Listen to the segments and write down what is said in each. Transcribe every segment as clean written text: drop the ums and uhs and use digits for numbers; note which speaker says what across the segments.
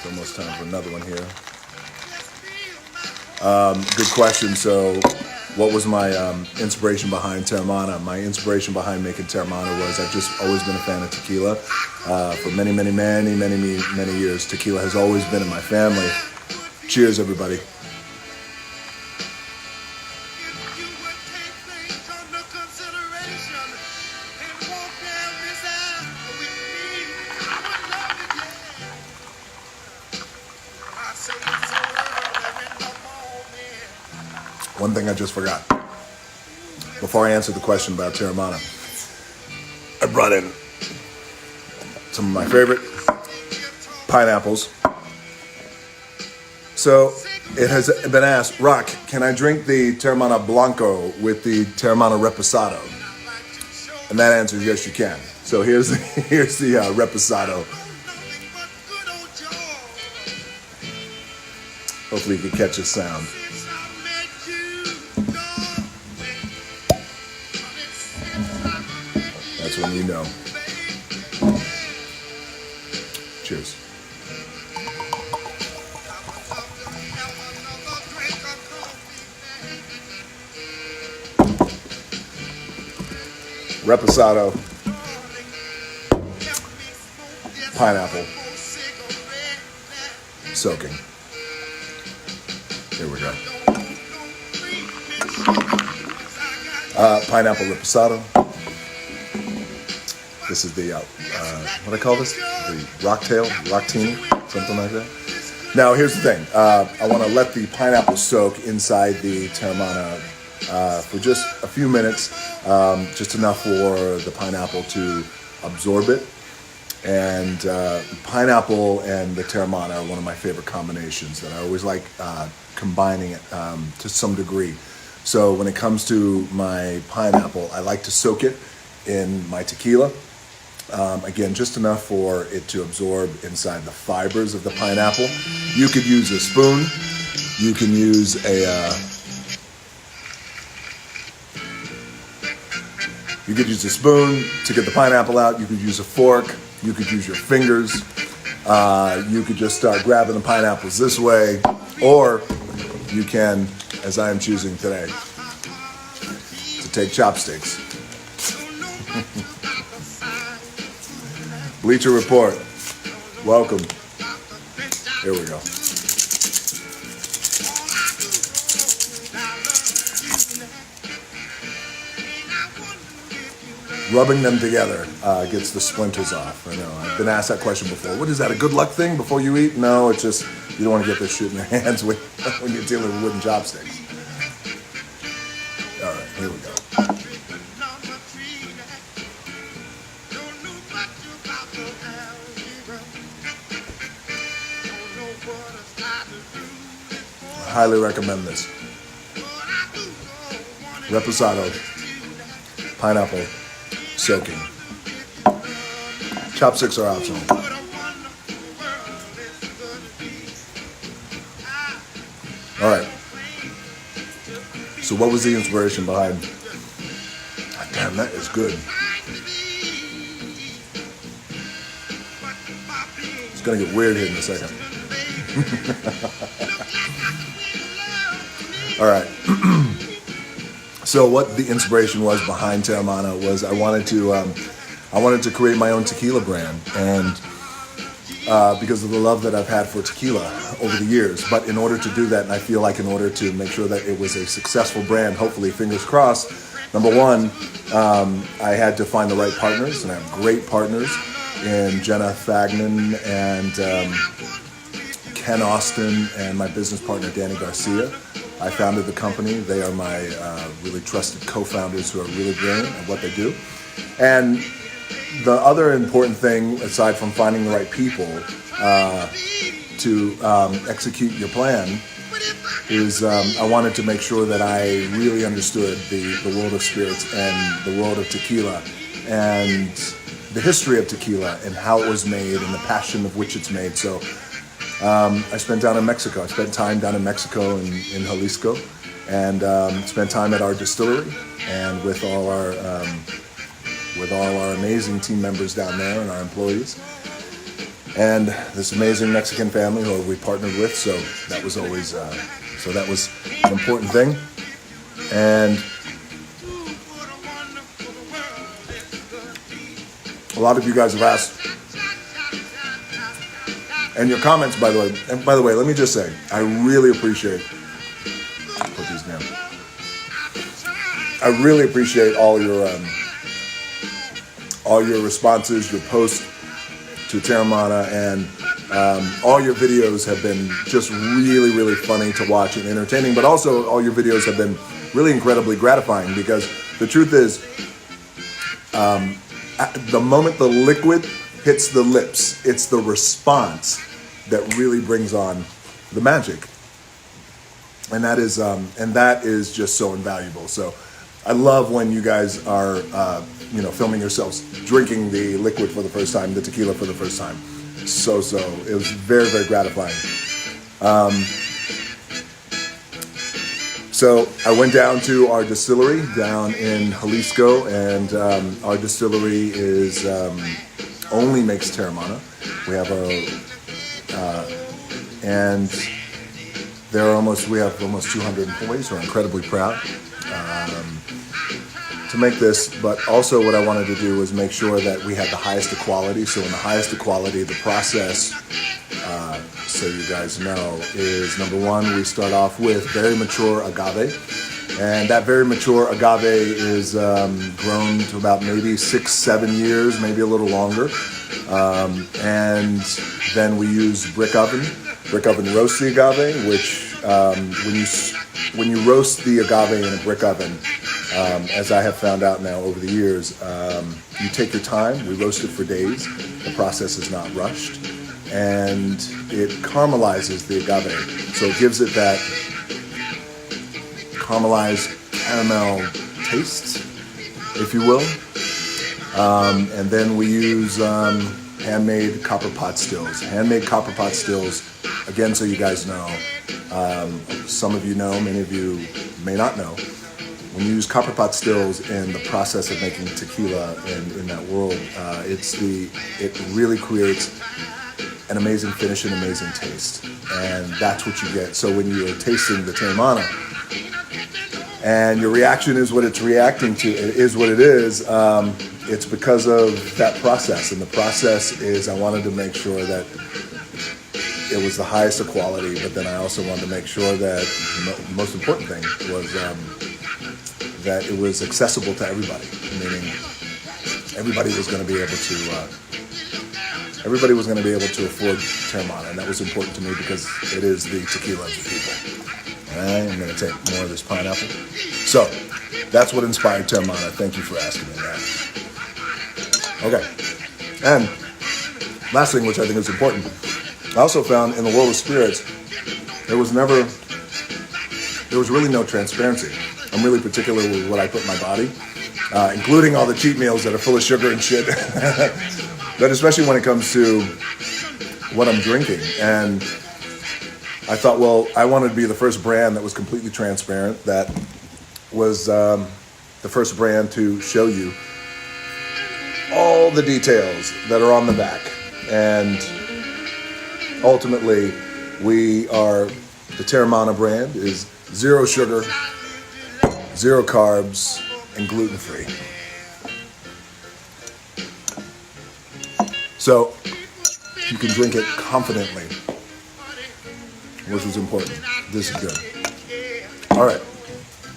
Speaker 1: It's almost time for another one here. Good question. So what was my inspiration behind Teremana? My inspiration behind making Teremana was I've just always been a fan of tequila. For many years, tequila has always been in my family. Cheers, everybody. One thing I just forgot. Before I answer the question about Teremana, I brought in some of my favorite pineapples. So it has been asked, Rock, can I drink the Teremana Blanco with the Teremana Reposado? And that answer is yes, you can. So here's the Reposado. Hopefully you can catch the sound. That's when you know. Cheers. Reposado, pineapple, soaking. Here we go. Pineapple reposado. This is the, what do I call this? The rocktini, something like that. Now, here's the thing. I want to let the pineapple soak inside the Teremana for just a few minutes, just enough for the pineapple to absorb it. And pineapple and the Teremana are one of my favorite combinations that I always like combining it to some degree. So when it comes to my pineapple, I like to soak it in my tequila. Again, just enough for it to absorb inside the fibers of the pineapple. You could use a spoon. You can use you could use a spoon to get the pineapple out. You could use a fork. You could use your fingers. You could just start grabbing the pineapples this way, or you can, as I am choosing today, to take chopsticks. Bleacher Report, welcome. Here we go. Rubbing them together gets the splinters off. I know, I've been asked that question before. What is that, a good luck thing before you eat? No, it's just, you don't want to get this shit in your hands when you're dealing with wooden chopsticks. All right, here we go. I highly recommend this. Reposado, pineapple, soaking. Chopsticks are optional. All right. So what was the inspiration behind? God damn, that is good. It's gonna get weird here in a second. All right. So what the inspiration was behind Teremana was I wanted to create my own tequila brand, and because of the love that I've had for tequila over the years. But in order to do that, and I feel like in order to make sure that it was a successful brand, hopefully, fingers crossed, number one, I had to find the right partners, and I have great partners in Jenna Fagnan and Ken Austin and my business partner, Danny Garcia. I founded the company. They are my really trusted co-founders who are really brilliant at what they do. And the other important thing, aside from finding the right people to execute your plan, is I wanted to make sure that I really understood the world of spirits and the world of tequila and the history of tequila and how it was made and the passion of which it's made. So I spent time down in Mexico in Jalisco, and spent time at our distillery and with all our amazing team members down there and our employees. and this amazing Mexican family who we partnered with. So that was always that was an important thing. And a lot of you guys have asked, and your comments, by the way. And by the way, let me just say, I really appreciate. Put these down. I really appreciate all your responses, your posts to Terramana, and all your videos have been just really, really funny to watch and entertaining. But also, all your videos have been really incredibly gratifying, because the truth is, the moment the liquid hits the lips, it's the response that really brings on the magic, and that is just so invaluable. So I love when you guys are filming yourselves drinking the liquid for the first time, the tequila for the first time. So it was very, very gratifying. So I went down to our distillery down in Jalisco, and our distillery is only makes Terramana. We have and we have almost 200 employees. We're incredibly proud to make this, but also what I wanted to do was make sure that we had the highest of quality. So in the highest of quality, the process, so you guys know, is number one, we start off with very mature agave. And that very mature agave is grown to about maybe 6-7 years, maybe a little longer. And then we use brick oven roast the agave, which when you roast the agave in a brick oven, as I have found out now over the years, you take your time. We roast it for days. The process is not rushed, and it caramelizes the agave. So it gives it that caramelized caramel taste, if you will. And then we use handmade copper pot stills. Handmade copper pot stills, again, so you guys know, some of you know, many of you may not know, when you use copper pot stills in the process of making tequila in that world, it really creates an amazing finish and amazing taste. And that's what you get. So when you're tasting the Terramana, and your reaction is what it's reacting to, it is what it is, it's because of that process. And the process is, I wanted to make sure that it was the highest of quality, but then I also wanted to make sure that the most important thing was that it was accessible to everybody, meaning everybody was going to be able to afford Terramana, and that was important to me because it is the tequila of the people. All right, I'm going to take more of this pineapple. So that's what inspired Terramana. Thank you for asking me that. Okay, and last thing, which I think is important, I also found in the world of spirits, there was really no transparency. I'm really particular with what I put in my body, including all the cheat meals that are full of sugar and shit. But especially when it comes to what I'm drinking. And I thought, well, I wanted to be the first brand that was completely transparent, that was the first brand to show you all the details that are on the back. And ultimately, the Terramana brand is 0 sugar, 0 carbs, and gluten-free. So you can drink it confidently, which was important. This is good. All right,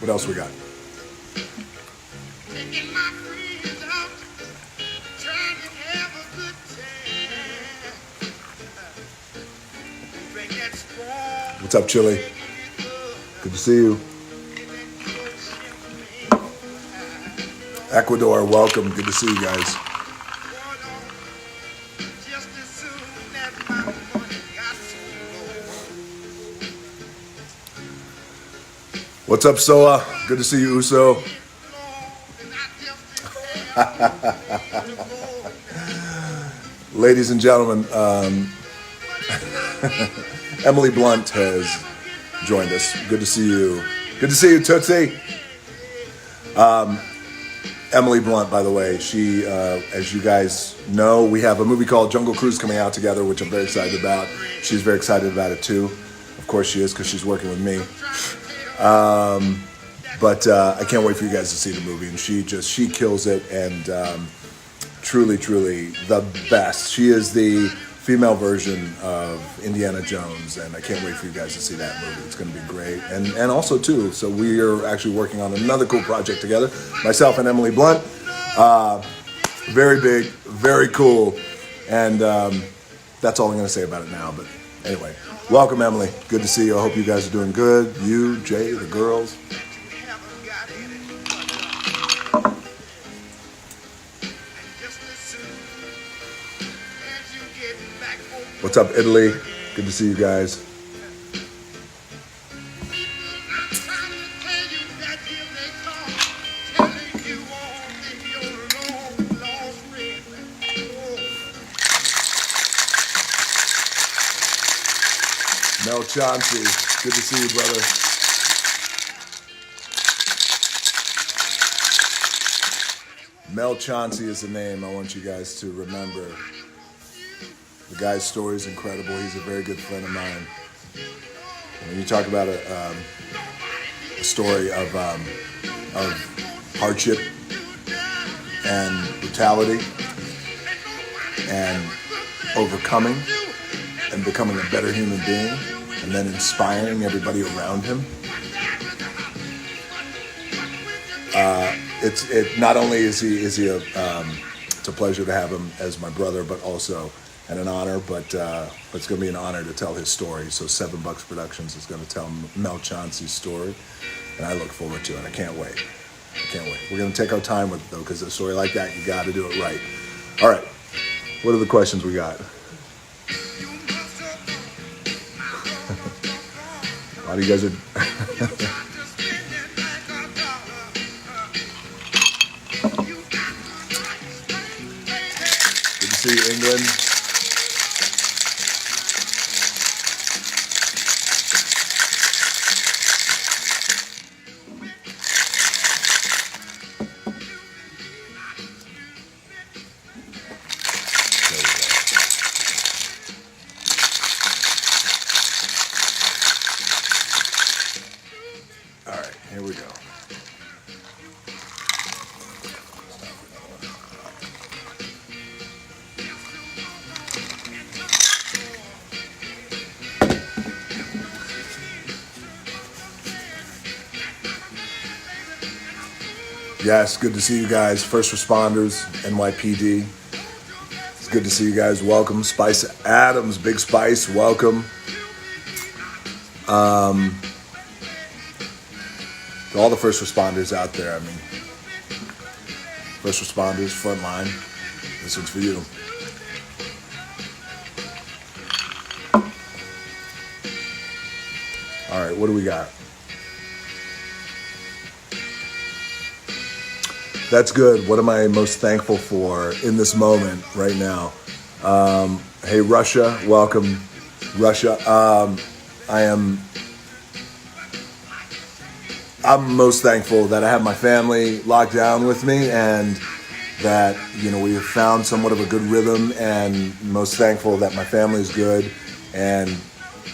Speaker 1: what else we got? What's up, Chili? Good to see you. Ecuador, welcome. Good to see you guys. What's up, Soa? Good to see you, Uso. Ladies and gentlemen, Emily Blunt has joined us. Good to see you. Good to see you, Tootsie. Emily Blunt, by the way, she, as you guys know, we have a movie called Jungle Cruise coming out together, which I'm very excited about. She's very excited about it too. Of course she is, because she's working with me. But I can't wait for you guys to see the movie, and she kills it, and truly the best. She is the female version of Indiana Jones, and I can't wait for you guys to see that movie. It's going to be great. And also too, so we are actually working on another cool project together, myself and Emily Blunt. Very big, very cool, and that's all I'm going to say about it now. But anyway, welcome, Emily. Good to see you. I hope you guys are doing good. You, Jay, the girls. What's up, Italy? Good to see you guys. Mel Chauncey, good to see you, brother. Mel Chauncey is the name I want you guys to remember. The guy's story is incredible. He's a very good friend of mine. When you talk about a story of hardship and brutality and overcoming and becoming a better human being and then inspiring everybody around him, it not only is he it's a pleasure to have him as my brother, but also and an honor, but it's going to be an honor to tell his story. So $7 Productions is going to tell Mel Chauncey's story, and I look forward to it. I can't wait. We're going to take our time with it, though, because a story like that, you got to do it right. All right, what are the questions we got? A lot of you guys are... Good to see you, England. Here we go. Yes, good to see you guys. First responders, NYPD. It's good to see you guys. Welcome. Spice Adams, Big Spice, welcome. To all the first responders out there, I mean, first responders, front line, this one's for you. All right, what do we got? That's good. What am I most thankful for in this moment right now? Hey, Russia, welcome. Russia, I'm most thankful that I have my family locked down with me, and that, you know, we have found somewhat of a good rhythm, and most thankful that my family is good and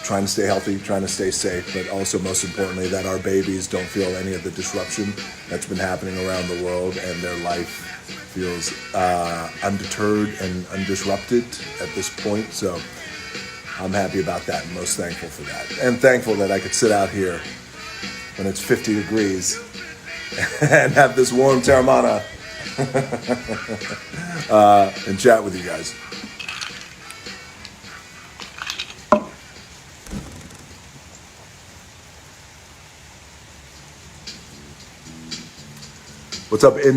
Speaker 1: trying to stay healthy, trying to stay safe, but also most importantly that our babies don't feel any of the disruption that's been happening around the world, and their life feels undeterred and undisrupted at this point. So I'm happy about that and most thankful for that. And thankful that I could sit out here when it's 50 degrees and have this warm Terramana and chat with you guys. What's up,